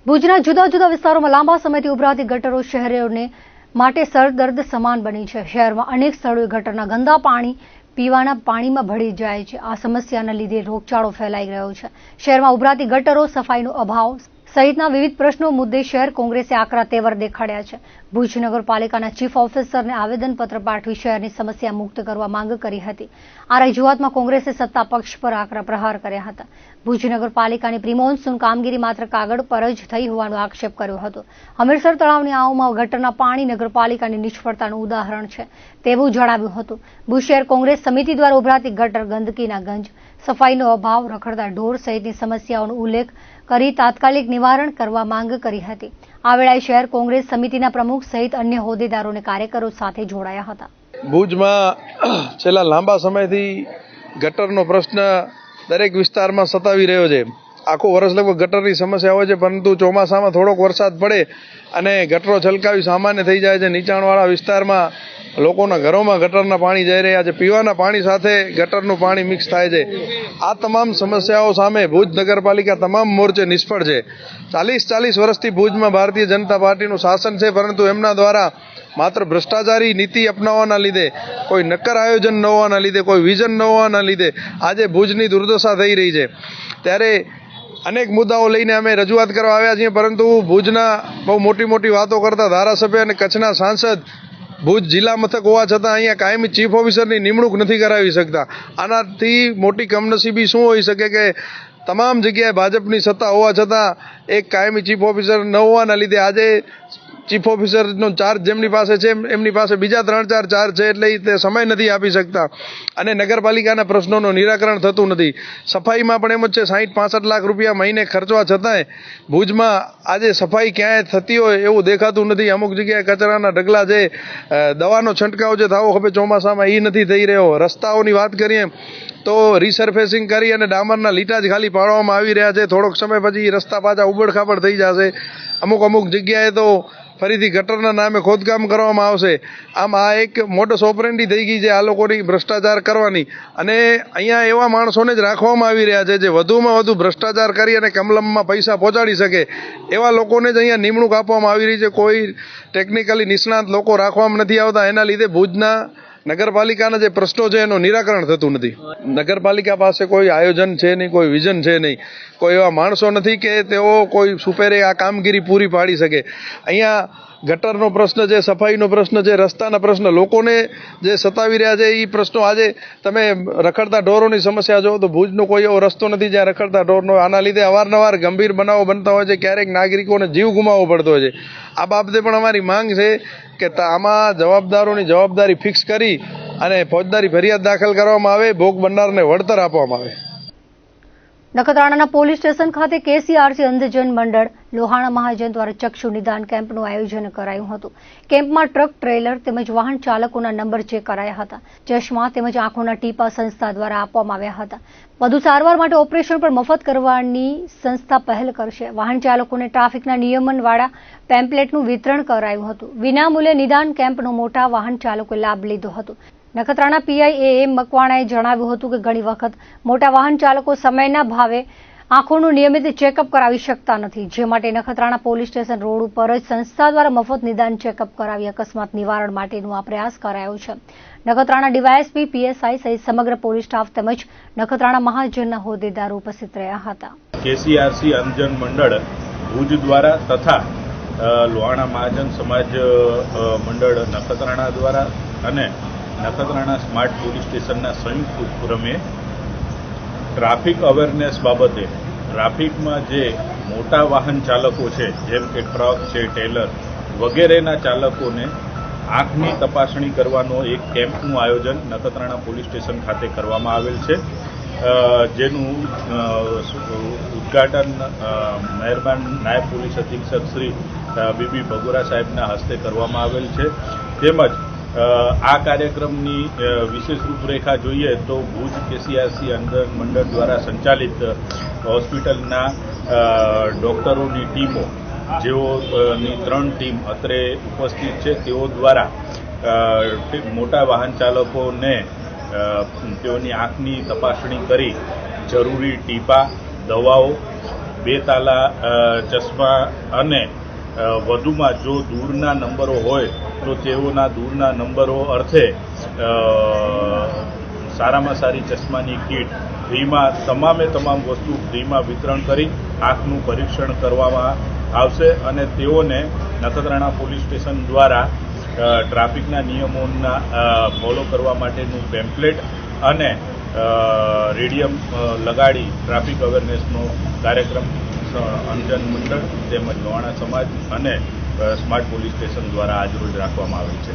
ભુજના જુદા જુદા વિસ્તારોમાં લાંબા સમયથી ઉભરાતી ગટરો શહેરીઓને માટે સરદર્દ સમાન બની છે। શહેરમાં અનેક સ્થળોએ ગટરના ગંદા પાણી પીવાના પાણીમાં ભળી જાય છે। આ સમસ્યાના લીધે રોગચાળો ફેલાઈ રહ્યો છે। શહેરમાં ઉભરાતી ગટરો, સફાઈનો અભાવ સહિતના વિવિધ પ્રશ્નો મુદ્દે શહેર કોંગ્રેસે આકરા તેવર દેખાડ્યા છે। ભુજ નગરપાલિકાના ચીફ ઓફિસરને આવેદનપત્ર પાઠવી શહેરની સમસ્યા મુક્ત કરવા માંગ કરી હતી। આ રજૂઆતમાં કોંગ્રેસે સત્તા પક્ષ પર આકરા પ્રહાર કર્યા હતા। ભુજ નગરપાલિકાની પ્રી-મોન્સૂન કામગીરી માત્ર કાગળ પર જ થઈ હોવાનો આક્ષેપ કર્યો હતો। હમીરસર તળાવની આવમાં ગટરના પાણી નગરપાલિકાની નિષ્ફળતાનું ઉદાહરણ છે તેવું જણાવ્યું હતું। ભુજ શહેર કોંગ્રેસ સમિતિ દ્વારા ઉભરાતી ગટર, ગંદકીના ગંજ, સફાઈનો અભાવ, રખડતા ઢોર સહિતની સમસ્યાઓનો ઉલ્લેખ કરી તાત્કાલિક નિવારણ કરવા માંગ કરી હતી। આ વેળાએ શહેર કોંગ્રેસ સમિતિના પ્રમુખ સહિત અન્ય હોદ્દેદારો અને કાર્યકરો સાથે જોડાયા હતા। ભુજમાં છેલ્લા લાંબા સમયથી ગટરનો પ્રશ્ન દરેક વિસ્તારમાં સતાવી રહ્યો છે। આખું વર્ષ લગભગ ગટરની સમસ્યા હોય છે, પરંતુ ચોમાસામાં થોડોક વરસાદ પડે અને ગટરો છલકાવી સામાન્ય થઈ જાય છે। નીચાણવાળા વિસ્તારમાં લોકોના ઘરોમાં ગટરના પાણી જઈ રહ્યા છે। પીવાના પાણી સાથે ગટરનું પાણી મિક્સ થાય છે। આ તમામ સમસ્યાઓ સામે ભુજ નગરપાલિકા તમામ મોરચે નિષ્ફળ છે। 40 વર્ષથી ભુજમાં ભારતીય જનતા પાર્ટીનું શાસન છે, પરંતુ એમના દ્વારા માત્ર ભ્રષ્ટાચારી નીતિ અપનાવવાના લીધે, કોઈ નક્કર આયોજન ન હોવાના લીધે, કોઈ વિઝન ન હોવાના લીધે આજે ભુજની દુર્દશા થઈ રહી છે। ત્યારે અનેક મુદ્દાઓ લઈને અમે રજૂઆત કરવા આવ્યા છીએ, પરંતુ ભુજના બહુ મોટી વાતો કરતા ધારાસભ્ય અને કચ્છના સાંસદ ભુજ જિલ્લા મથક હોવા છતાં અહીંયા કાયમી ચીફ ઓફિસરની નિમણૂક નથી કરાવી શકતા। આનાથી મોટી કમનસીબી શું હોઈ શકે કે તમામ જગ્યાએ ભાજપની સત્તા હોવા છતાં એક કાયમી ચીફ ઓફિસર ન હોવાના લીધે આજે ચીફ ઓફિસરનો ચાર્જ જેમની પાસે છે એમની પાસે બીજા 3-4 ચાર્જ છે, એટલે તે સમય નથી આપી શકતા અને નગરપાલિકાના પ્રશ્નોનું નિરાકરણ થતું નથી। સફાઈમાં પણ એમ જ છે, 60-65 લાખ રૂપિયા મહિને ખર્ચવા છતાંય ભુજમાં આજે સફાઈ ક્યાંય થતી હોય એવું દેખાતું નથી। અમુક જગ્યાએ કચરાના ઢગલા છે, દવાનો છંટકાવ જે થવો ખપે ચોમાસામાં એ નથી થઈ રહ્યો। રસ્તાઓની વાત કરીએ તો રીસર્ફેસિંગ કરી અને ડામરના લીટા જ ખાલી પાડવામાં આવી રહ્યા છે। થોડોક સમય પછી રસ્તા પાછા ઉબડ-ખાબડ થઈ જશે। અમુક જગ્યાએ તો ફરીથી ગટરના નામે ખોદકામ કરવામાં આવશે। આમ આ એક મોડસ ઓપરેન્ડી થઈ ગઈ છે આ લોકોની ભ્રષ્ટાચાર કરવાની, અને અહીંયા એવા માણસોને જ રાખવામાં આવી રહ્યા છે જે વધુમાં વધુ ભ્રષ્ટાચાર કરી અને કમલમમાં પૈસા પહોંચાડી શકે એવા લોકોને જ અહીંયા નિમણૂક આપવામાં આવી રહી છે। કોઈ ટેકનિકલી નિષ્ણાત લોકો રાખવામાં નથી આવતા। એના લીધે ભુજના નગરપાલિકાના જે પ્રશ્નો છે એનું નિરાકરણ થતું નથી। નગરપાલિકા પાસે કોઈ આયોજન છે નહીં, કોઈ વિઝન છે નહીં, કોઈ એવા માણસો નથી કે તેઓ કોઈ સુપેરે આ કામગીરી પૂરી પાડી શકે। અહીંયા ગટરનો પ્રશ્ન છે, સફાઈનો પ્રશ્ન છે, રસ્તાના પ્રશ્ન લોકોને જે સતાવી રહ્યા છે એ પ્રશ્નો આજે તમે રખડતા ઢોરોની સમસ્યા જો તો ભુજનો કોઈ એવો રસ્તો નથી જ્યાં રખડતા ઢોરનો, આના લીધે અવારનવાર ગંભીર બનાવો બનતા હોય છે। ક્યારેક નાગરિકોને જીવ ગુમાવવો પડતો હોય છે। આ બાબતે પણ અમારી માંગ છે કે આમાં જવાબદારોની જવાબદારી ફિક્સ કરી અને ફોજદારી ફરિયાદ દાખલ કરવામાં આવે, ભોગ બનનારને વળતર આપવામાં આવે। નખત્રાણાના પોલીસ સ્ટેશન ખાતે કેસીઆરસી અંધજન મંડળ લોહાણા મહાજન દ્વારા ચક્ષુ નિદાન કેમ્પનું આયોજન કરાયું હતું। કેમ્પમાં ટ્રક, ટ્રેલર તેમજ વાહન ચાલકોના નંબર ચેક કરાયા હતા। ચશ્મા તેમજ આંખોના ટીપા સંસ્થા દ્વારા આપવામાં આવ્યા હતા। વધુ સારવાર માટે ઓપરેશન પણ મફત કરવાની સંસ્થા પહેલ કરશે। વાહન ચાલકોને ટ્રાફિકના નિયમનવાળા પેમ્પલેટનું વિતરણ કરાયું હતું। વિનામૂલ્યે નિદાન કેમ્પનો મોટા વાહન ચાલકોએ લાભ લીધો હતો। નખત્રાણા પીઆઈ એ મકવાણાએ જણાવ્યું હતું કે ઘણી વખત મોટા વાહન ચાલકો સમયના ભાવે આંખોનું નિયમિત ચેકઅપ કરાવી શકતા નથી, જે માટે નખત્રાણા પોલીસ સ્ટેશન રોડ ઉપર જ સંસ્થા દ્વારા મફત નિદાન ચેકઅપ કરાવી અકસ્માત નિવારણ માટેનો આ પ્રયાસ કરાયો છે। નખત્રાણા ડીવાયએસપી, પીએસઆઈ સહિત સમગ્ર પોલીસ સ્ટાફ તેમજ નખત્રાણા મહાજનના હોદ્દેદારો ઉપસ્થિત રહ્યા હતા। કેસીઆરસી અંધજન મંડળ ભુજ દ્વારા તથા લોહાણા મહાજન સમાજ મંડળ નખત્રાણા દ્વારા અને નખત્રાણા સ્માર્ટ પોલીસ સ્ટેશનના સંયુક્ત ઉપક્રમે ટ્રાફિક અવેરનેસ બાબતે ટ્રાફિકમાં જે મોટા વાહન ચાલકો છે, જેમ કે ટ્રક છે, ટેલર વગેરેના ચાલકોને આંખની તપાસણી કરવાનો એક કેમ્પનું આયોજન નખત્રાણા પોલીસ સ્ટેશન ખાતે કરવામાં આવેલ છે, જેનું ઉદ્ઘાટન મહેરબાન નાયબ પોલીસ અધિક્ષક શ્રી બીબી ભગુરા સાહેબના હસ્તે કરવામાં આવેલ છે। તેમજ આ કાર્યક્રમની વિશેષ રૂપરેખા જોઈએ તો ભુજ કેસીઆરસી અંધજન મંડળ દ્વારા સંચાલિત હોસ્પિટલના ડોક્ટરોની ટીમો, જેઓની 3 ટીમ અત્રે ઉપસ્થિત છે, તેઓ દ્વારા મોટા વાહન ચાલકોને તેઓની આંખની તપાસણી કરી જરૂરી ટીપા, દવાઓ 2 તાલા ચશ્મા અને વધુમાં જો દૂરના નંબરો હોય તો તેઓના દૂરના નંબરો અર્થે સારામાં સારી ચશ્માની કીટ ફ્રીમાં તમામ વસ્તુ ફ્રીમાં વિતરણ કરી આંખનું પરીક્ષણ કરવામાં આવશે અને તેઓને નખત્રાણા પોલીસ સ્ટેશન દ્વારા ટ્રાફિકના નિયમોના ફોલો કરવા માટેનું પેમ્પલેટ અને રેડિયમ લગાડી ટ્રાફિક અવેરનેસનો કાર્યક્રમ અંજન મંડળ તેમજ લોહાણા સમાજ અને સ્માર્ટ પોલીસ સ્ટેશન દ્વારા આજરોજ રાખવામાં આવેલ છે.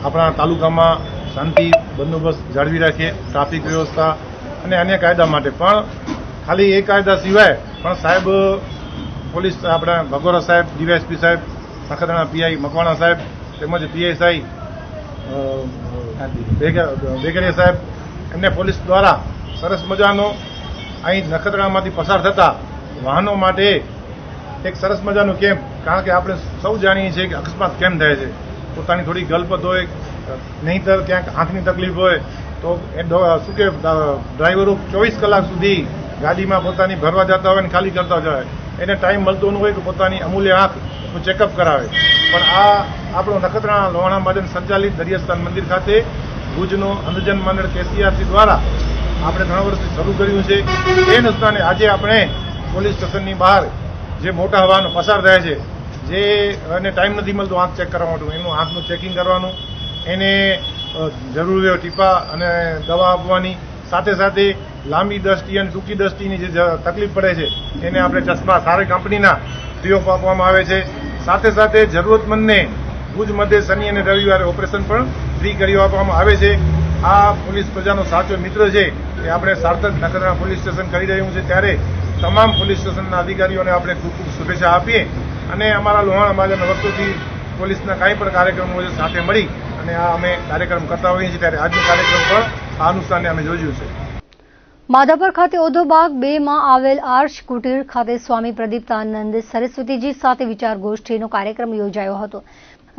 આપણા તાલુકામાં શાંતિ બંદોબસ્ત જાળવી રાખીએ, ટ્રાફિક વ્યવસ્થા અને અન્ય કાયદા માટે પણ ખાલી એ કાયદા સિવાય પણ સાહેબ પોલીસ આપણા ભગોરા સાહેબ, ડીવાયએસપી સાહેબ, નખત્રાણા પીઆઈ મકવાણા સાહેબ તેમજ પીએસઆઈ બેગરિયા સાહેબ એમને પોલીસ દ્વારા સરસ મજાનો અહીં નખત્રાણામાંથી પસાર થતા વાહનો માટે એક સરસ મજાનું કેમ્પ, કારણ કે આપણે સૌ જાણીએ છીએ કે અકસ્માત કેમ થાય છે. પોતાની થોડી ગલપત હોય, નહીંતર ક્યાંક આંખની તકલીફ હોય તો એ શું કે ડ્રાઈવરો 24 કલાક સુધી ગાડીમાં પોતાની ભરવા જતા હોય ને ખાલી કરતા જાય, એને ટાઈમ મળતો ન હોય કે પોતાની અમૂલ્ય આંખનું ચેકઅપ કરાવે. પણ આ આપણો નખત્રાણા લોહાણા મહાજન સંચાલિત દરિયાસ્થાન મંદિર ખાતે ભુજનો અંધજન મંડળ કેસીઆરસી દ્વારા આપણે ઘણા વર્ષથી શરૂ કર્યું છે. એ અનુસાર આજે આપણે પોલીસ સ્ટેશનની બહાર જે મોટા વાહનો પસાર થાય છે, જે એને ટાઈમ નથી મળતો આંખ ચેક કરવા માટે, એનું આંખનું ચેકિંગ કરવાનું, એને જરૂરી હોય ટીપા અને દવા આપવાની, સાથે સાથે લાંબી દ્રષ્ટિ અને ટૂંકી દ્રષ્ટિની જે તકલીફ પડે છે એને આપણે ચશ્મા સારી કંપનીના ફ્રી ઓફ આપવામાં આવે છે. સાથે સાથે જરૂરતમંદને ભુજ મધ્યે શનિ અને રવિવારે ઓપરેશન પણ ફ્રી કરી આપવામાં આવે છે. આ પોલીસ પ્રજાનો સાચો મિત્ર છે એ આપણે સાર્થક નખત્રાણા પોલીસ સ્ટેશન કરી રહ્યું છે. ત્યારે તમામ પોલીસ સ્ટેશનના અધિકારીઓને આપણે ખૂબ ખૂબ શુભેચ્છા આપીએ અને અમારા લોહાણા મહાજન વર્ષોથી પોલીસના કાંઈ પણ કાર્યક્રમો છે સાથે મળી અને આ અમે કાર્યક્રમ કરતા હોઈએ છીએ. ત્યારે આજનો કાર્યક્રમ પણ આ અનુષ્ઠાને અમે જોયું છે. માધાપર ખાતે ઓધોબાગ 2 માં આવેલ આર્ષ કુટીર ખાતે સ્વામી પ્રદીપ્તાનંદ સરસ્વતીજી સાથે વિચાર ગોષ્ઠીનો કાર્યક્રમ યોજાયો હતો.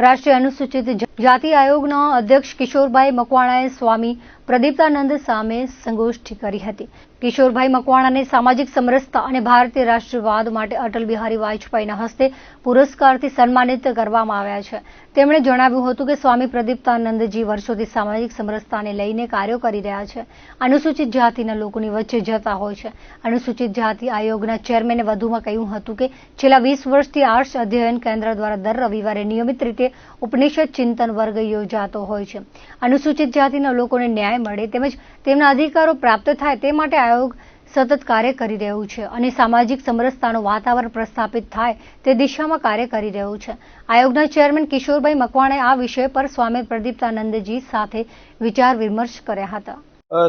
રાષ્ટ્રીય અનુસૂચિત જાતિ આયોગના અધ્યક્ષ કિશોરભાઈ મકવાણાએ સ્વામી પ્રદીપ્તાનંદ સામે સંગોષ્ઠી કરી હતી. કિશોરભાઈ મકવાણાને સામાજિક સમરસતા અને ભારતીય રાષ્ટ્રવાદ માટે અટલ બિહારી વાજપેયીના હસ્તે પુરસ્કારથી સન્માનિત કરવામાં આવ્યા છે. તેમણે જણાવ્યું હતું કે સ્વામી પ્રદીપ્તાનંદજી વર્ષોથી સામાજિક સમરસતાને લઈને કાર્યો કરી રહ્યા છે. અનુસૂચિત જાતિના લોકોની વચ્ચે જતા હોય છે. અનુસૂચિત જાતિ આયોગના ચેરમેને વધુમાં કહ્યું હતું કે છેલ્લા 20 વર્ષથી આર્ષ અધ્યયન કેન્દ્ર દ્વારા દર રવિવારે નિયમિત રીતે ઉપનિષદ ચિંતન વર્ગ યોજાતો હોય છે. અનુસૂચિત જાતિના લોકોને ન્યાય મળે તેમજ તેમના અધિકારો પ્રાપ્ત થાય તે માટે આયોગ સતત કાર્ય કરી રહ્યું છે અને સામાજિક સમરસતાનું વાતાવરણ પ્રસ્થાપિત થાય તે દિશામાં કાર્ય કરી રહ્યું છે. આયોગના ચેરમેન કિશોરભાઈ મકવાણાએ આ વિષય પર સ્વામી પ્રદીપ્તાનંદજી સાથે વિચાર વિમર્શ કર્યા હતા.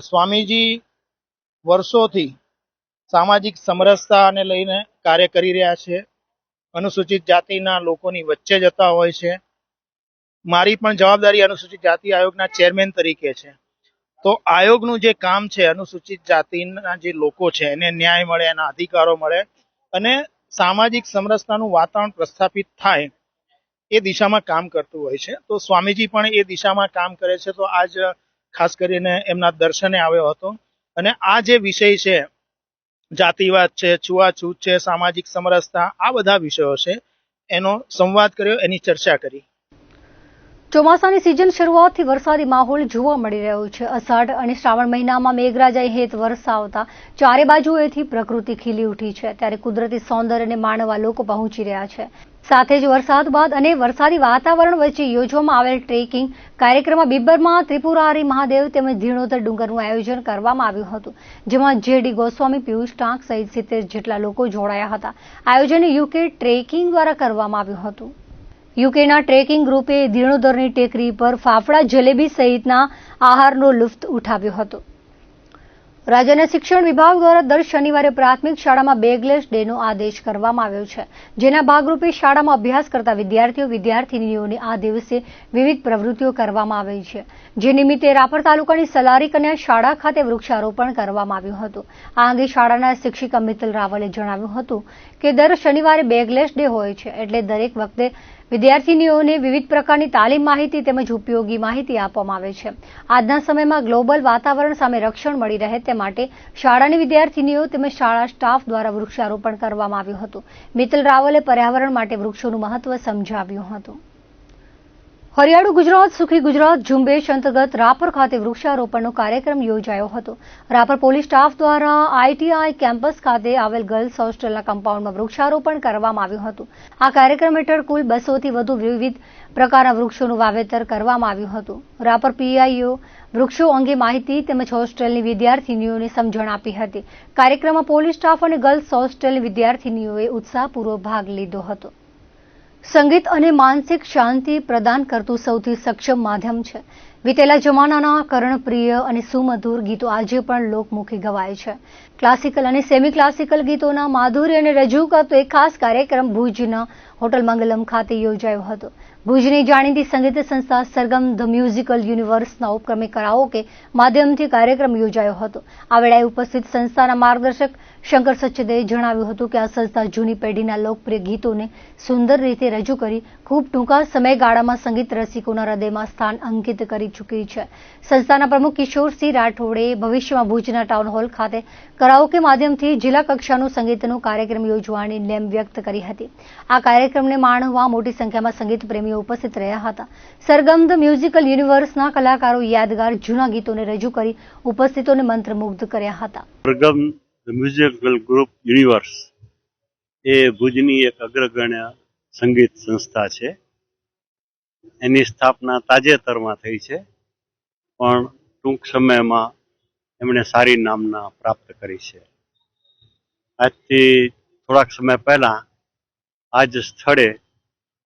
સ્વામીજી વર્ષોથી સામાજિક સમરસતાને લઈને કાર્ય કરી રહ્યા છે. અનુસૂચિત જાતિના લોકોની વચ્ચે જતા હોય છે. મારી પણ જવાબદારી અનુસૂચિત જાતિ આયોગના ચેરમેન તરીકે છે. તો આયોગનું જે કામ છે, અનુસૂચિત જાતિના જે લોકો છે એને ન્યાય મળે, એના અધિકારો મળે અને સામાજિક સમરસતાનું વાતાવરણ પ્રસ્થાપિત થાય એ દિશામાં કામ કરતું હોય છે. તો સ્વામીજી પણ એ દિશામાં કામ કરે છે. તો આજ ખાસ કરીને એમના દર્શને આવ્યો હતો અને આ જે વિષય છે, જાતિવાદ છે, છૂઆછૂત છે, સામાજિક સમરસતા, આ બધા વિષયો છે, એનો સંવાદ કર્યો, એની ચર્ચા કરી. ચોમાસાની સિઝન શરૂઆતથી વરસાદી માહોલ જોવા મળી રહ્યો છે. અષાઢ અને શ્રાવણ મહિનામાં મેઘરાજાએ હેત વરસાવતા ચારે બાજુએથી પ્રકૃતિ ખીલી ઉઠી છે. ત્યારે કુદરતી સૌંદર્યને માણવા લોકો પહોંચી રહ્યા છે. સાથે જ વરસાદ બાદ અને વરસાદી વાતાવરણ વચ્ચે યોજવામાં આવેલ ટ્રેકિંગ કાર્યક્રમમાં બિબ્બરમાં ત્રિપુરારી મહાદેવ તેમજ ધીણોધર ડુંગરનું આયોજન કરવામાં આવ્યું હતું, જેમાં જેડી ગોસ્વામી, પિયુષ ટાંક સહિત 70 જેટલા લોકો જોડાયા હતા. આયોજન યુકે ટ્રેકિંગ દ્વારા કરવામાં આવ્યું હતું. યુકેના ટ્રેકિંગ ગ્રુપે ધીણોધરની ટેકરી પર ફાફડા, જલેબી સહિતના આહારનો લુફ્ત ઉઠાવ્યો હતો. રાજ્યના શિક્ષણ વિભાગ દ્વારા દર શનિવારે પ્રાથમિક શાળામાં બેગલેસ ડેનો આદેશ કરવામાં આવ્યો છે, જેના ભાગરૂપે શાળામાં અભ્યાસ કરતા વિદ્યાર્થીઓને આ દિવસે વિવિધ પ્રવૃત્તિઓ કરવામાં આવી છે. જે નિમિત્તે રાપર તાલુકાની સલારી કન્યા શાળા ખાતે વૃક્ષારોપણ કરવામાં આવ્યું હતું. આ અંગે શાળાના શિક્ષિકા મિત્તલ રાવલે જણાવ્યું હતું કે દર શનિવારે બેગલેસ ડે હોય છે, એટલે દરેક વખતે વિદ્યાર્થીનીઓને વિવિધ પ્રકારની તાલીમ માહિતી તેમજ ઉપયોગી માહિતી આપવામાં આવે છે. આજના સમયમાં ગ્લોબલ વાતાવરણ સામે રક્ષણ મળી રહે તે માટે શાળાની વિદ્યાર્થીનીઓ તેમજ શાળા સ્ટાફ દ્વારા વૃક્ષારોપણ કરવામાં આવ્યું હતું. મિત્તલ રાવલે પર્યાવરણ માટે વૃક્ષોનું મહત્વ સમજાવ્યું હતું. હરિયાળું ગુજરાત સુખી ગુજરાત ઝુંબેશ અંતર્ગત રાપર ખાતે વૃક્ષારોપણનો કાર્યક્રમ યોજાયો હતો. રાપર પોલીસ સ્ટાફ દ્વારા ITI કેમ્પસ ખાતે આવેલ ગર્લ્સ હોસ્ટેલના કમ્પાઉન્ડમાં વૃક્ષારોપણ કરવામાં આવ્યું હતું. આ કાર્યક્રમ હેઠળ કુલ 200થી વધુ વિવિધ પ્રકારના વૃક્ષોનું વાવેતર કરવામાં આવ્યું હતું. રાપર PIO વૃક્ષો અંગે માહિતી તેમજ હોસ્ટેલની વિદ્યાર્થીનીઓને સમજણ આપી હતી. કાર્યક્રમમાં પોલીસ સ્ટાફ અને ગર્લ્સ હોસ્ટેલની વિદ્યાર્થીનીઓએ ઉત્સાહપૂર્વક ભાગ લીધો હતો. સંગીત અને માનસિક શાંતિ પ્રદાન કરતું સૌથી સક્ષમ માધ્યમ છે. વિતેલા જમાનાના કર્ણપ્રિય અને સુમધુર ગીતો આજે પણ લોકમુખી ગવાય છે. ક્લાસિકલ અને સેમી ક્લાસિકલ ગીતોના માધુર્યને રજૂ કરતો એક ખાસ કાર્યક્રમ ભુજના હોટલ મંગલમ ખાતે યોજાયો હતો. ભુજની જાણીતી સંગીત સંસ્થા સરગમ ધ મ્યુઝિકલ યુનિવર્સના ઉપક્રમે કરાઓકે માધ્યમથી કાર્યક્રમ યોજાયો હતો. આ વેળાએ ઉપસ્થિત સંસ્થાના માર્ગદર્શક શંકર સચ્ચદેએ જણાવ્યું હતું કે આ સંસ્થા જૂની પેઢીના લોકપ્રિય ગીતોને સુંદર રીતે રજૂ કરી ખૂબ ટૂંકા સમયગાળામાં સંગીત રસિકોના હૃદયમાં સ્થાન અંકિત કરી ચૂકી છે. સંસ્થાના પ્રમુખ કિશોરસિંહ રાઠોડે ભવિષ્યમાં ભુજના ટાઉન હોલ ખાતે કરાઓકે માધ્યમથી જિલ્લા કક્ષાનો સંગીતનો કાર્યક્રમ યોજવાની નેમ વ્યક્ત કરી હતી. આ કાર્યક્રમને માણવા મોટી સંખ્યામાં સંગીત પ્રેમીઓ ઉપસ્થિત રહ્યા હતા. સરગમ ધ મ્યુઝિકલ યુનિવર્સના કલાકારો યાદગાર જૂના ગીતોને રજૂ કરી ઉપસ્થિતોને મંત્રમુગ્ધ કર્યા હતા. Sargam the musical group universe એ ભુજની એક અગ્રગણ્ય સંગીત સંસ્થા છે. એની સ્થાપના તાજેતરમાં થઈ છે, પણ ટૂંક સમયમાં એમણે સારી નામના પ્રાપ્ત કરી છે. આજથી થોડાક સમય પહેલા આ જ સ્થળે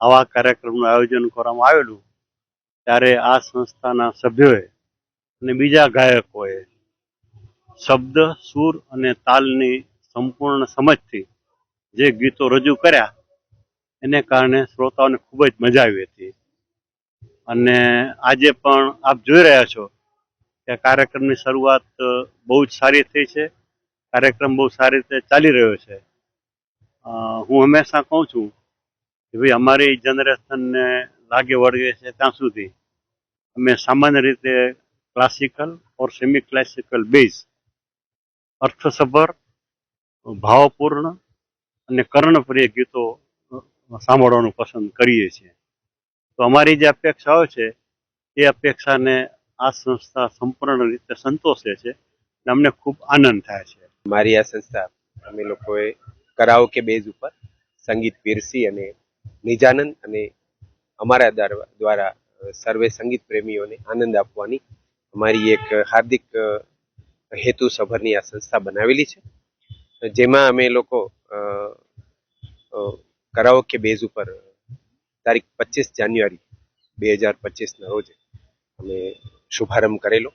આવા કાર્યક્રમનું આયોજન કરવામાં આવેલું, ત્યારે આ સંસ્થાના સભ્યોએ અને બીજા ગાયકોએ શબ્દ, સૂર અને તાલની સંપૂર્ણ સમજથી જે ગીતો રજૂ કર્યા એને કારણે શ્રોતાઓને ખૂબ જ મજા આવી હતી. અને આજે પણ આપ જોઈ રહ્યા છો કે કાર્યક્રમની શરૂઆત બહુ જ સારી થઈ છે. કાર્યક્રમ બહુ સારી રીતે ચાલી રહ્યો છે. હું હંમેશા કહું છું કે ભાઈ અમારી જનરેશનને લાગે વળગે છે ત્યાં સુધી અમે સામાન્ય રીતે ક્લાસિકલ ઓર સેમી ક્લાસિકલ બેઝ અર્થસભર, ભાવપૂર્ણ અને કર્ણપ્રિય ગીતો સાંભળવાનું પસંદ કરીએ છીએ. તો અમારી જે અપેક્ષાઓ છે એ અપેક્ષાને આ સંસ્થા સંપૂર્ણ રીતે સંતોષે છે અને અમને ખૂબ આનંદ થાય છે. મારી આ સંસ્થા અમે લોકોએ કરાઓકે બેઝ ઉપર સંગીત પીરસી અને નિજાનંદ અને અમારા દ્વારા સર્વે સંગીત પ્રેમીઓને આનંદ આપવાની અમારી એક હાર્દિક હેતુસભરની આ સંસ્થા બનાવેલી છે, જેમાં અમે લોકો કરાઓકે બેઝ ઉપર તારીખ 25 જાન્યુઆરી 2025ના રોજ અમે શુભારંભ કરેલો.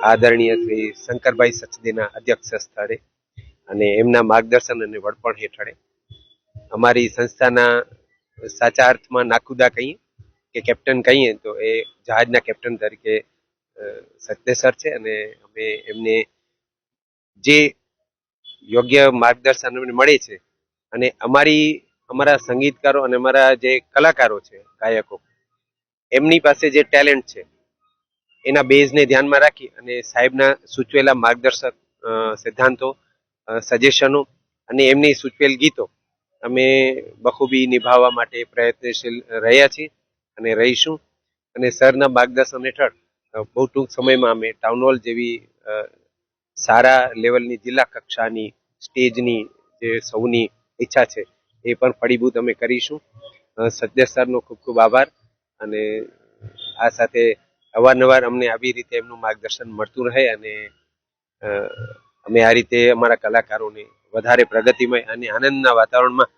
આદરણીય શ્રી શંકરભાઈ સચદેના અધ્યક્ષ સ્થળે અને એમના માર્ગદર્શન અને વડપણ હેઠળ અમારી સંસ્થાના સાચા અર્થમાં નાખુદા કહીએ કે કેપ્ટન કહીએ તો એ જહાજના કેપ્ટન તરીકે સચદે સર છે. અને અમે એમને જે યોગ્ય માર્ગદર્શન અમને મળે છે અને અમારા સંગીતકારો અને અમારા જે કલાકારો છે, ગાયકો, એમની પાસે જે ટેલેન્ટ છે એના બેઝને ધ્યાનમાં રાખી અને સાહેબના સૂચવેલા માર્ગદર્શક સિદ્ધાંતો, સજેશનો અને એમની સૂચવેલ ગીતો અમે બખૂબી નિભાવવા માટે પ્રયત્નશીલ રહ્યા છીએ અને રહીશું. અને સરના માર્ગદર્શન હેઠળ બહુ ટૂંક સમયમાં અમે ટાઉન હોલ જેવી સારા લેવલની જિલ્લા કક્ષાની સ્ટેજની જે સૌની ઈચ્છા છે એ પણ ફળીભૂત અમે કરીશું. સચદેવ સરનો ખૂબ ખૂબ આભાર. અને આ સાથે અવારનવાર અમને આવી રીતે એમનું માર્ગદર્શન મળતું રહે અને અમે આ રીતે અમારા કલાકારોને વધારે પ્રગતિમય અને આનંદના વાતાવરણમાં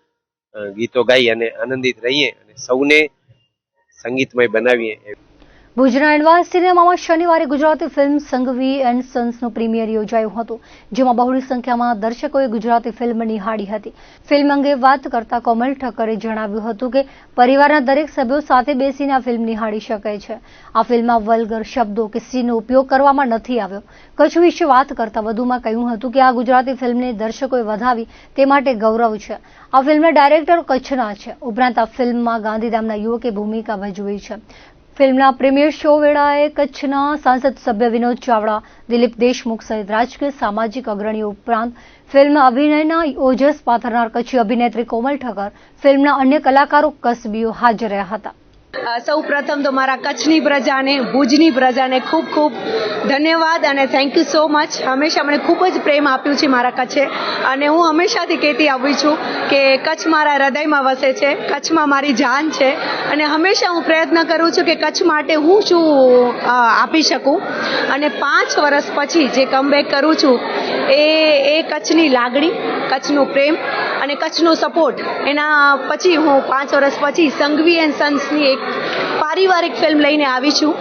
ગીતો ગાઈ અને આનંદિત રહીએ અને સૌને સંગીતમય બનાવીએ. ભુજના એડવાન્સ સિનેમામાં શનિવારે ગુજરાતી ફિલ્મ સંઘવી એન્ડ સન્સનું પ્રીમિયર યોજાયું હતું, જેમાં બહોળી સંખ્યામાં દર્શકોએ ગુજરાતી ફિલ્મ નિહાળી હતી. ફિલ્મ અંગે વાત કરતા કોમલ ઠક્કરે જણાવ્યું હતું કે પરિવારના દરેક સભ્યો સાથે બેસીને આ ફિલ્મ નિહાળી શકે છે. આ ફિલ્મમાં વલ્ગર શબ્દો કે સીનનો ઉપયોગ કરવામાં નથી આવ્યો. કચ્છ વિશે વાત કરતા વધુમાં કહ્યું હતું કે આ ગુજરાતી ફિલ્મને દર્શકોએ વધાવી તે માટે ગૌરવ છે. આ ફિલ્મના ડાયરેક્ટર કચ્છના છે. ઉપરાંત આ ફિલ્મમાં ગાંધીધામના યુવકે ભૂમિકા ભજવી છે. ફિલ્મના પ્રીમિયર શો વેળાએ કચ્છના સાંસદ સભ્ય વિનોદ ચાવડા, દિલીપ દેશમુખ સહિત રાજકીય સામાજિક અગ્રણીઓ ઉપરાંત ફિલ્મ અભિનયના ઓજસ પાથરનાર કચ્છી અભિનેત્રી કોમલ ઠક્કર, ફિલ્મના અન્ય કલાકારો કસબીઓ હાજર રહ્યા હતા. સૌ પ્રથમ તો મારા કચ્છની પ્રજાને, ભુજની પ્રજાને ખૂબ ખૂબ ધન્યવાદ અને થેન્ક યુ સો મચ. હંમેશા મને ખૂબ જ પ્રેમ આપ્યું છે મારા કચ્છે, અને હું હંમેશાથી કહેતી આવી છું કે કચ્છ મારા હૃદયમાં વસે છે, કચ્છમાં મારી જાન છે, અને હંમેશા હું પ્રયત્ન કરું છું કે કચ્છ માટે હું શું આપી શકું. અને 5 વર્ષ પછી જે કમબેક કરું છું એ કચ્છની લાગણી, કચ્છનું પ્રેમ અને કચ્છનો સપોર્ટ, એના પછી હું 5 વર્ષ પછી સંઘવી એન્ડ સન્સની એક પારિવારિક ફિલ્મ લઈને આવી છું,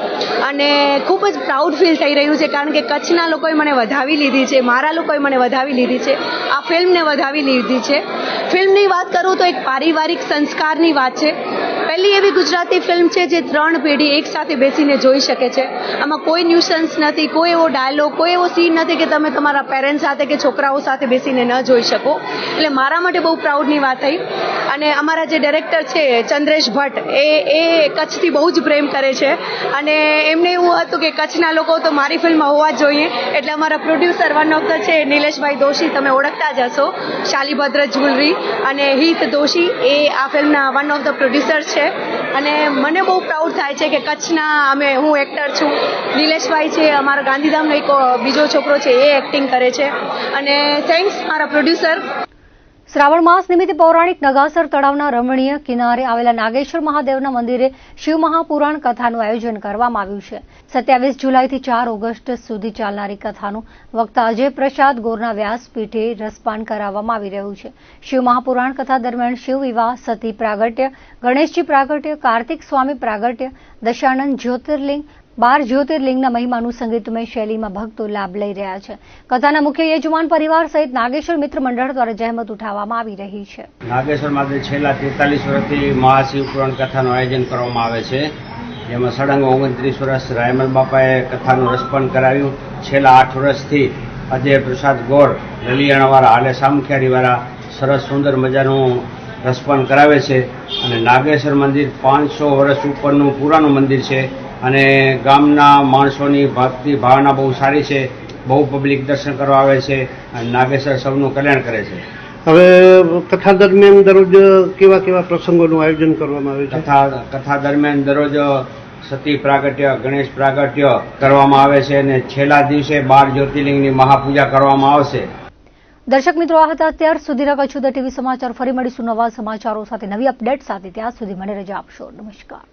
અને ખૂબ જ પ્રાઉડ ફીલ થઈ રહ્યું છે, કારણ કે કચ્છના લોકોએ મને વધાવી લીધી છે, મારા લોકોએ મને વધાવી લીધી છે, આ ફિલ્મને વધાવી લીધી છે. ફિલ્મની વાત કરું તો એક પારિવારિક સંસ્કારની વાત છે. પહેલી એવી ગુજરાતી ફિલ્મ છે જે 3 પેઢી એક સાથે બેસીને જોઈ શકે છે. આમાં કોઈ ન્યુસન્સ નથી, કોઈ એવો ડાયલોગ, કોઈ એવો સીન નથી કે તમે તમારા પેરેન્ટ્સ સાથે કે છોકરાઓ સાથે બેસીને ન જોઈ શકો. એટલે મારા માટે બહુ પ્રાઉડની વાત થઈ. અને અમારા જે ડાયરેક્ટર છે ચંદ્રેશ ભટ્ટ, એ કચ્છથી બહુ જ પ્રેમ કરે છે, અને એમને એવું હતું કે કચ્છના લોકો તો મારી ફિલ્મમાં હોવા જ જોઈએ. એટલે અમારા પ્રોડ્યુસર વન ઓફ ધ છે નિલેશભાઈ દોશી, તમે ઓળખતા જ હશો, શાલીભદ્ર જ્વેલરી, અને હિત દોશી, એ આ ફિલ્મના વન ઓફ ધ પ્રોડ્યુસર છે. અને મને બહુ પ્રાઉડ થાય છે કે કચ્છના હું એક્ટર છું, નિલેશભાઈ છે, અમારા ગાંધીધામનો એક બીજો છોકરો છે એ એક્ટિંગ કરે છે, અને થેન્ક્સ મારા પ્રોડ્યુસર. શ્રાવણ માસ નિમિત્તે પૌરાણિક નગાસર તળાવના રમણીય કિનારે આવેલા નાગેશ્વર મહાદેવના મંદિરે શિવ મહાપુરાણ કથાનું આયોજન કરવામાં આવ્યું છે. 27 જુલાઈથી 4 ઓગસ્ટ સુધી ચાલનારી કથાનું વક્તા અજય પ્રસાદ ગોરના વ્યાસપીઠે રસપાન કરાવવામાં આવી રહ્યું છે. શિવ મહાપુરાણ કથા દરમિયાન શિવ વિવાહ, સતી પ્રાગટ્ય, ગણેશજી પ્રાગટ્ય, કાર્તિક સ્વામી પ્રાગટ્ય, દશાનંદ જ્યોતિર્લિંગ, 12 જ્યોતિર્લિંગના મહિમાનું સંગીતમય શૈલીમાં ભક્તો લાભ લઈ રહ્યા છે. કથાના મુખ્ય યજમાન પરિવાર સહિત નાગેશ્વર મિત્ર મંડળ દ્વારા જહેમત ઉઠાવવામાં આવી રહી છે. નાગેશ્વર માટે છેલ્લા 43 વર્ષથી મહાશિવ પુરાણ કથાનું આયોજન કરવામાં આવે છે, જેમાં સળંગ 29 વર્ષ રાયમલ બાપાએ કથાનું રસપાન કરાવ્યું. છેલ્લા 8 વર્ષથી અજય પ્રસાદ ગોર લલિયાણાવાળા, હાલે સામખિયારીવાળા સરસ સુંદર મજાનું રસપાન કરાવે છે. અને નાગેશ્વર મંદિર 500 વર્ષ ઉપરનું પુરાણું મંદિર છે, અને ગામના માણસોની ભક્તિ ભાવના બહુ સારી છે. બહુ પબ્લિક દર્શન કરવા આવે છે, અને નાગેશ્વર સૌનું કલ્યાણ કરે છે. હવે કથા દરમિયાન દરરોજ કેવા કેવા પ્રસંગોનું આયોજન કરવામાં આવે છે? કથા દરમિયાન દરરોજ સતી પ્રાગટ્ય, ગણેશ પ્રાગટ્ય કરવામાં આવે છે, અને છેલ્લા દિવસે 12 જ્યોતિર્લિંગની મહાપૂજા કરવામાં આવશે. દર્શક મિત્રો, આ હતા અત્યાર સુધીના કચ્છ ટીવી સમાચાર. ફરી મળીશું નવા સમાચારો સાથે, નવી અપડેટ સાથે. ત્યાં સુધી મને રજા આપશો. નમસ્કાર.